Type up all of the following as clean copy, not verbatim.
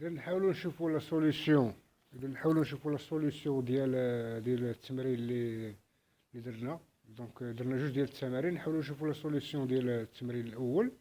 اذا نحاولوا نشوفوا لا سوليسيون ديال التمرين اللي درنا. دونك درنا جوج ديال التمارين، نحاولوا نشوفوا لا سوليسيون ديال التمرين الاول.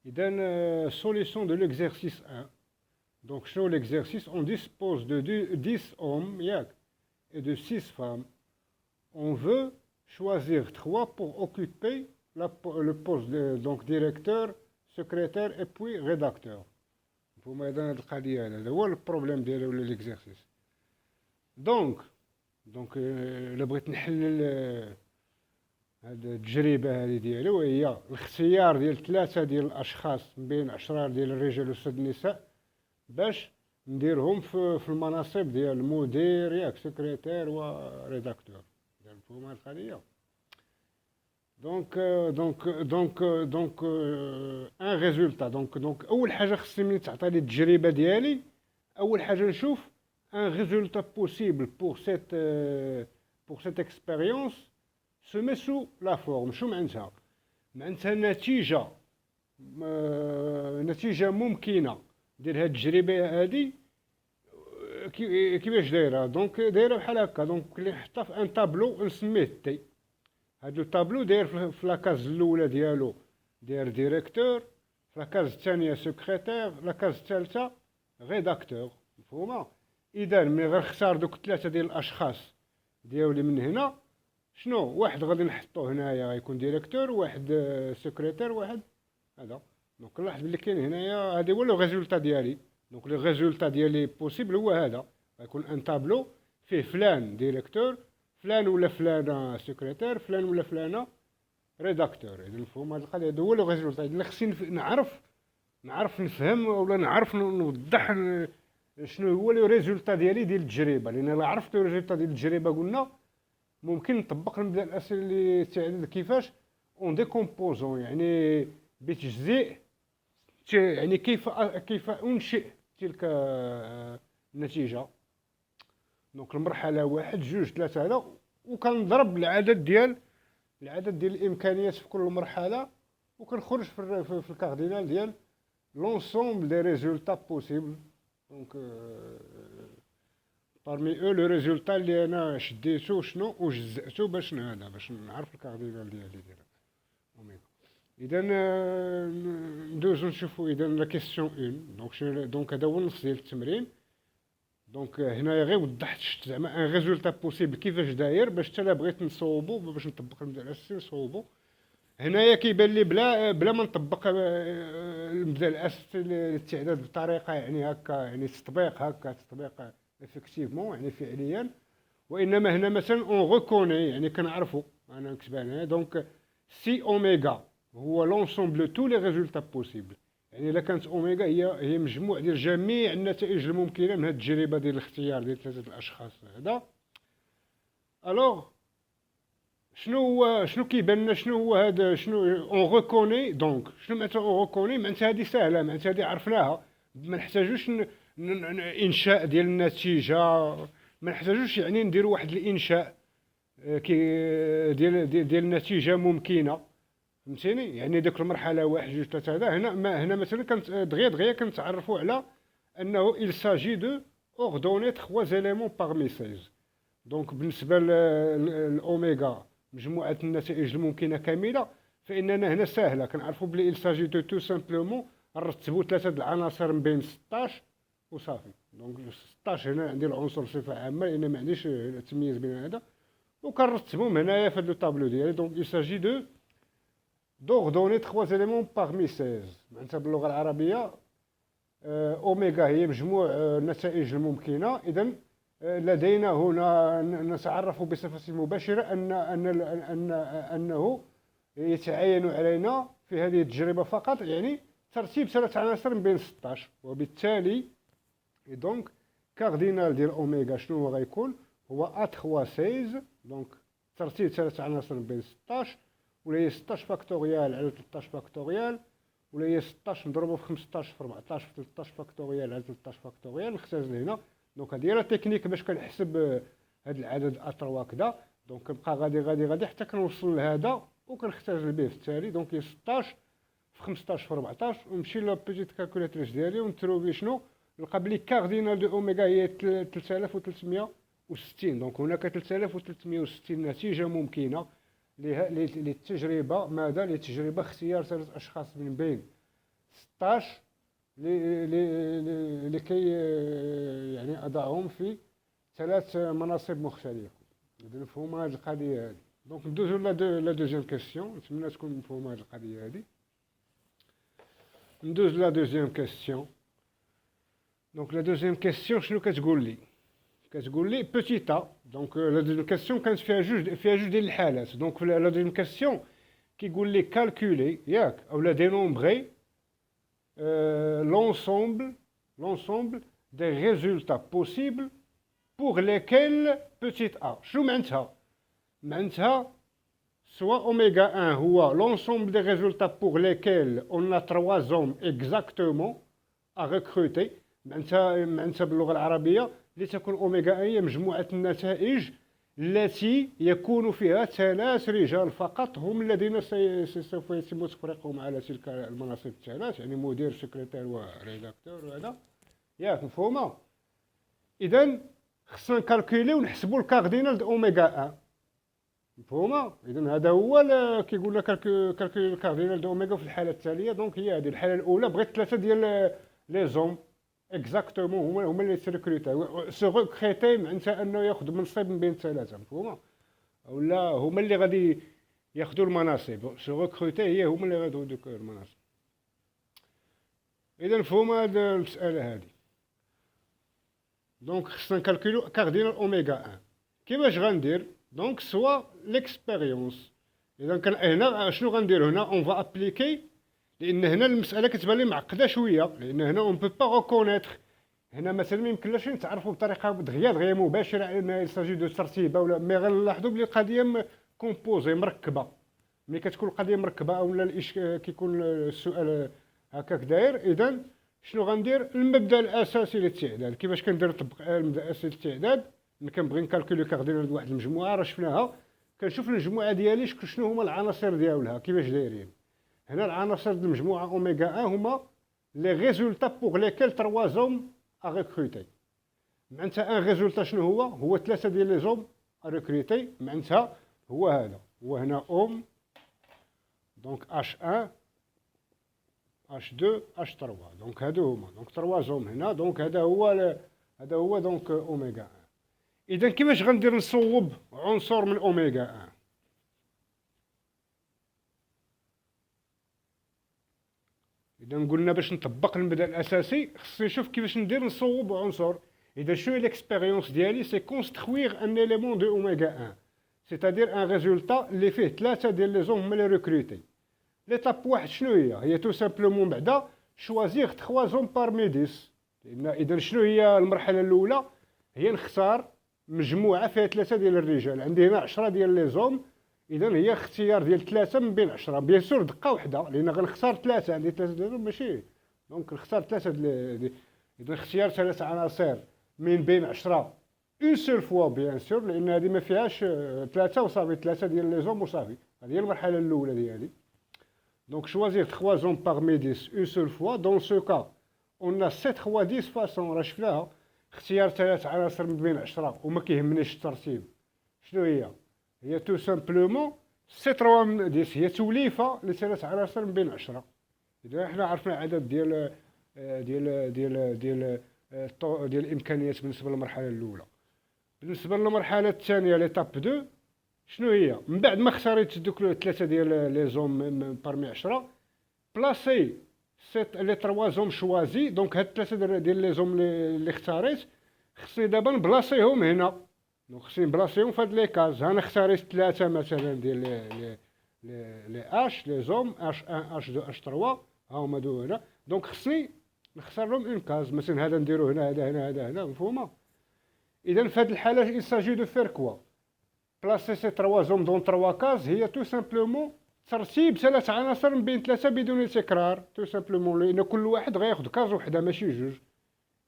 اذا solution de l'exercice 1. Donc شنو l'exercice? On dispose de 10 hommes et de 6 femmes. On veut choisir 3 pour occuper le poste de donc directeur, secrétaire et puis rédacteur. فهما إذا هاد القضية هذا هو البروبليم ديالو ولا l'exercice. دونك إلا بغيت نحلل هاد التجربة هذه ديالو، هي الاختيار ديال 3 ديال الأشخاص من بين 10 ديال الرجال و6 النساء باش نديرهم في المناصب ديال المدير سكرتير وريداكتور. مفهوم هاد القضية؟ دونك ان ريزولتا. دونك اول حاجه خصني ملي تعطي لي التجربه ديالي، اول حاجه نشوف ان ريزولتا بوسيبل بور سيت اكسبيريونس سو مي سو لا فورم. شو معناتها نتيجه ممكنه ديال هاد التجربه هادي. كيفاش دايره؟ دونك دايره بحال هكا. دونك اللي نحطها في ان طابلو نسميه تي. هاد الطابلو داير في لاكاز الاولى ديالو داير ديريكتور، في لاكاز الثانيه سكرتير، لاكاز الثالثه ريداكتور. مفهومه؟ اذا ملي غنختار دوك 3 ديال الاشخاص ديالي من هنا، شنو واحد غادي نحطوه هنايا غيكون ديريكتور، واحد سكرتير، واحد هذا. دونك نلاحظ بلي كاين هنايا هادي هو لو ريزولتا ديالي. دونك لو ريزولتا ديالي بوسيبل هو هذا، غيكون ان طابلو فيه فلان ديريكتور، فلان ولا فلانه سكرتير، فلان ولا فلانه ريداكتور. اذا نفهم هذه القضيه، هذا هو لو ريزولتا. اذا خصني نعرف نفهم ولا نعرف نوضح شنو هو لو ريزولتا ديالي ديال التجربه. لان الا عرفت لو ريزولتا ديال التجربه قلنا ممكن نطبق نبدا الاسئله اللي تعدد كيفاش اون ديكومبوزون، يعني بتجزيء، يعني كيف انشئ تلك النتيجه. دونك المرحله 1 2 3 هذا، وكنضرب العدد ديال الامكانيات في كل مرحله، وكنخرج في الكاردينال ديال لونسومبل دي ريزولتا بوسيبل. دونك parmi eux le résultat اللي انا شديتو شنو وجزأتو باش نعرف الكاردينال ديالي اوميغا. اذا ندوزو نشوفو اذا لا كيسيون 1. دونك هذا هو النص ديال التمرين. دونك هنايا غير وضحت زعما ان ريزولتا بوسيبل كيفاش داير، باش حتى بغيت نصوبو باش نطبق نبدا الاساسي نصوبو. هنايا كيبان لي بلا ما نطبق نبدا الاساسي للتعداد بطريقه يعني هكا، يعني تطبيق افكتيفمون يعني فعليا. وانما هنا مثلا اون ريكوني، يعني كنعرفو انا نكتبها هنا. دونك سي اوميغا هو لونسومبل تو لي ريزولتا بوسيبل، يعني الا كانت اوميغا هي مجموع ديال جميع النتائج الممكنه من هذه التجربه ديال الاختيار ديال 3 الاشخاص هذا. الوغ شنو كيبان لنا؟ شنو هو هذا؟ شنو اون ريكوني؟ دونك شنو معناتها اون ريكوني؟ معناتها هذه سهله، معناتها هذه عرفناها، ما نحتاجوش انشاء ديال النتيجه، ما نحتاجوش يعني نديروا واحد الانشاء ديال النتيجه ممكنه. فهمتيني؟ يعني ديك المرحله 1 2 3 هذا هنا مثلا كانت دغيا كنتعرفوا على انه il s'agit de ordonner 3 éléments parmi 16. دونك بالنسبه للاوميغا مجموعه النتائج الممكنه كامله، فاننا هنا ساهله كنعرفوا بلي il s'agit de tout simplement نرتبوا 3 العناصر من بين 16 وصافي. دونك 16 هنا عندي العنصر بصفه عامه لان ما عنديش تمييز بين هذا، وكنرتبهم هنايا في هذا الطابلو ديالي. دونك il s'agit de d'ordonner 3 éléments parmi 16. معناتها باللغه العربيه اوميغا هي مجموع النتائج الممكنه. اذا لدينا هنا نتعرف بصفه مباشره انه يتعين علينا في هذه التجربه فقط يعني ترتيب 3 عناصر من بين 16، وبالتالي دونك كاردينال ديال اوميغا شنو هو غيكون؟ هو ا 3 16. دونك ترتيب 3 عناصر من بين 16، ولا هي 16 فاكتوريال على 13 فاكتوريال، ولا هي 16 مضروبه في 15 في 14 في 13 فاكتوريال على 13 فاكتوريال. نختزل هنا. دونك هذه هي لا تكنيك باش كنحسب هذا العدد ا3 كذا. دونك كنبقى غادي حتى كنوصل لهذا وكنختزل به في التالي. دونك هي 16 في 15 في 14، ونمشي لا بيتيت كالكولاتريس ديالي ونتروفي شنو نلقى بلي كاردينال دو اوميغا هي 3360. دونك هناك 3360 نتيجة ممكنة للتجربة. ماذا؟ لتجربة اختيار 3 أشخاص من بين 16 لكي يعني أضعهم في 3 مناصب مختلفة. إذا مفهومة هذه القضية هذه. دونك ندوزو لا دوزيام كيسيون، نتمنى تكون مفهومة هذه القضية هذه. ندوز لا دوزيام كيسيون. دونك لا دوزيام كيسيون شنو كتقول لي؟ كتقول لي بوتيت ا. دونك لا دوزيام كيسيون كانت فيها جوج ديال الحالات. دونك في لا دوزيام كيسيون كيقول لي كالكولي ياك اولا دينومبغي l'ensemble des résultats possibles pour lesquels petit a. شنو معناتها؟ معناتها soit oméga 1 هو l'ensemble des résultats pour lesquels on a 3 hommes exactement à recruter. معناتها باللغة العربية لتكون اوميغا 1 هي مجموعة النتائج التي يكون فيها 3 رجال فقط هم الذين سوف يتم تفريقهم على تلك المناصب الثلاث، يعني مدير سكرتير وريداكتور وهذا. ياك مفهومة؟ إذا خصنا نكالكوليو ونحسبوا الكاردينال د اوميغا 1. مفهومة؟ إذا هذا هو كيقول لك كالكولي الكاردينال د اوميغا في الحالة التالية. دونك هي هذه الحالة الأولى، بغيت 3 ديال لي زوم اكزاكتومون هما اللي تريكروتا. سو ريكريتي معناتها انه ياخذ منصب من بين 3. مفهومه؟ ولا هما اللي غادي ياخذوا المناصب. سو ريكروتي هي هما اللي غادي ياخذوا المناصب. اذا مفهومه هذه المساله هذه. دونك خصنا نكالكولو كاردينال اوميغا 1. كيفاش غندير؟ دونك سوا ليكسبيريونس. اذا كان هنا شنو غندير؟ هنا اون فا ابليكي، لان هنا المساله كتبان لي معقده شويه، لان هنا اون بو با ريكونيتر. هنا مثلا ما يمكنلاش نتعرفوا بطريقه دغيا مباشره ان يساجي دو ترتيبه ولا مي. غنلاحظوا بلي القضيه كومبوزي مركبه. ملي كتكون القضيه مركبه اولا كيكون السؤال هكاك داير. اذا شنو غندير؟ المبدا الاساسي للتعداد. كيفاش كندير نطبق المبدا الاساسي للتعداد؟ ملي كنبغي نكالكولي كاردينال واحد المجموعه راه شفناها. كنشوف المجموعه ديالي شنو هما العناصر ديالها كيفاش دايرين. هنا العناصر د المجموعه اوميغا 1 هما لي ريزولتا بوغ ليكيل 3 زوم ا ريكروتي. معناتها ان ريزولتا شنو هو؟ هو 3 ديال لي زوم ا ريكروتي. معناتها هو هذا، هو هنا اوم، دونك اش 1 اش 2 اش 3. دونك هادو هما دونك 3 زوم هنا. دونك هذا هو دونك اوميغا 1. اذا كيفاش غندير نصوب عنصر من اوميغا 1؟ إذا قلنا باش نطبق المبدا الاساسي خصني نشوف كيفاش ندير نصوب عنصر. اذا شنو هي ليكسبيريونس ديالي؟ سي كونستروير ان اليمون دو اوميغا 1، سيتادير ان ريزولتا اللي فيه 3 ديال لي زوم هما لي ريكروتي. ليتاب واحد شنو هي تو سامبلومون بعدا شوازيغ 3 زوم بارمي 10. لان اذا شنو هي المرحله الاولى؟ هي نختار مجموعه فيها 3 ديال الرجال. عندي هنا 10 ديال لي زوم. اذا هي اختيار ديال 3 من بين 10. بيان سور دقه وحده لان غنختار 3. عندي 3 ديالهم ماشي. دونك نختار 3 اذا اختيار 3 عناصر من بين 10 اون سول فوا بيان سور، لان هذه ما فيهاش 3 وصافي. 3 ديال لي زوم وصافي. هذه هي المرحله الاولى ديالي. دونك شوازير 3 زوم بارمي 10 اون سول فوا. دون سو كا اون ا 7 fois 10 فاسون راه شفناها. اختيار 3 عناصر من بين 10 وما كيهمنيش الترتيب. شنو هي تو سامبلومون سي 3 من 10 هي توليفه ل3 عناصر من بين 10. اذا حنا عرفنا عدد ديال ديال ديال ديال ديال الامكانيات بالنسبه للمرحله الاولى. بالنسبه للمرحله الثانيه ليتاب 2 شنو هي؟ من بعد ما اختاريت دوك 3 ديال لي زوم بارمي 10 بلاسي لي 3 زوم شوازي. دونك هاد 3 ديال لي زوم اللي اختاريت خصني دابا نبلاصيهم هنا. دونك خصني نبلاصيهم في هاد لي كاز. انا اختاريت 3 مثلا ديال لي اش لي زوم اش 1 اش 2 اش 3 ها هما دو هنا. دونك خصني نختار لهم اون كاز. مثلا هذا نديرو هنا، هذا هنا. مفهومه؟ اذا في هاد الحاله il s'agit de faire quoi؟ بلاسي سي 3 زوم دون 3 كاز هي تو سامبلومون ترتيب 3 عناصر من بين 3 بدون تكرار. تو سامبلومون لان كل واحد غياخذ كاز وحده ماشي جوج.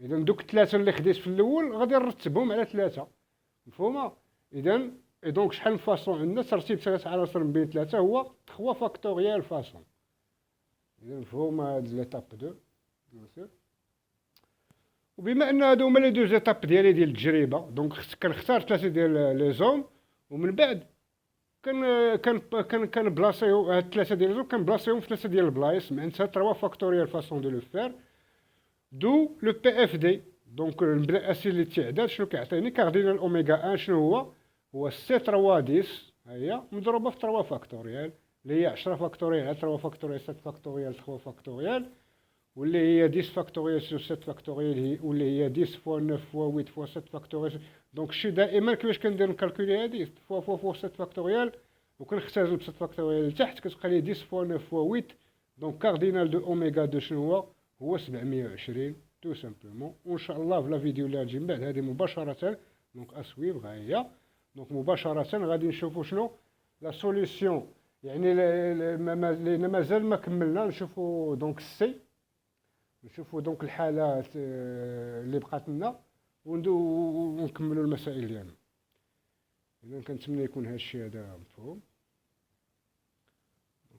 اذا دوك 3 اللي خديت في الاول غادي نرتبهم على 3. مفهومه؟ اذا دونك شحال من فاصون عندنا؟ ترتيب 3 عناصر من بين 3 هو 3 فاكتوريال فاصون. اذا مفهومه هاد ليتاب 2 بيان سور. وبما ان هادو هما لي دو زيتاب ديالي ديال التجربه، دونك كنختار ثلاثه ديال لي زوم، ومن بعد كنبلاصيهم هاد الثلاثه ديال لي زوم كنبلاصيهم في ثلاثه ديال البلايص، معناتها 3 فاكتوريال فاسون دو لو فير. دو لو بي اف دي. دونك نبدا الاسئله الاستعداد شنو كيعطيني كاردينال اوميغا 1 شنو هو سي 3 10 ها هي مضروبه في 3 فاكتوريال اللي هي 10 فاكتوريال على 3 فاكتوريال 7 فاكتوريال 3 فاكتوريال، واللي هي 10 فاكتوريال سو 7 فاكتوريال هي واللي هي 10 فوا 9 فوا 8 فوا 7 فاكتوريال. دونك شي دائما كيفاش كندير نكالكولي هادي فوا فوا فوا 7 فاكتوريال، وكنختزل ب 7 فاكتوريال لتحت كتبقى لي 10 فوا 9 فوا 8. دونك كاردينال دو اوميغا 2 شنو هو 720 تو سامبلومون. وان شاء الله في لا فيديو اللي غتجي من بعد هذه مباشره، دونك اسويف ها هي. دونك مباشره غادي نشوفوا شنو لا سوليسيون، يعني لان مازال ما كملنا. نشوفوا دونك السي، نشوفوا دونك الحالات اللي بقات لنا، ونكملوا المسائل ديالنا. اذا كنتمنى يكون هذا الشيء هذا مفهوم،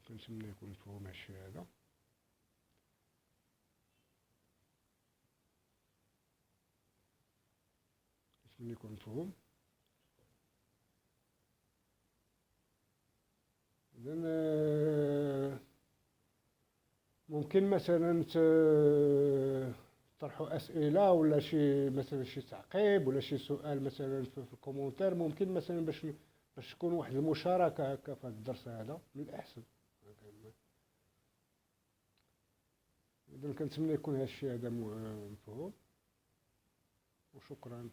كنتمنى يكون مفهوم هذا الشيء هذا. كنتمنى يكون مفهوم. اذا ممكن مثلا تطرحوا اسئله ولا شي مثلا شي تعقيب ولا شي سؤال مثلا في الكومونتير، ممكن مثلا باش تكون واحد المشاركه هكا في هذا الدرس هذا من الاحسن. اذا كنتمنى يكون هذا الشيء هذا مفهوم، وشكرا.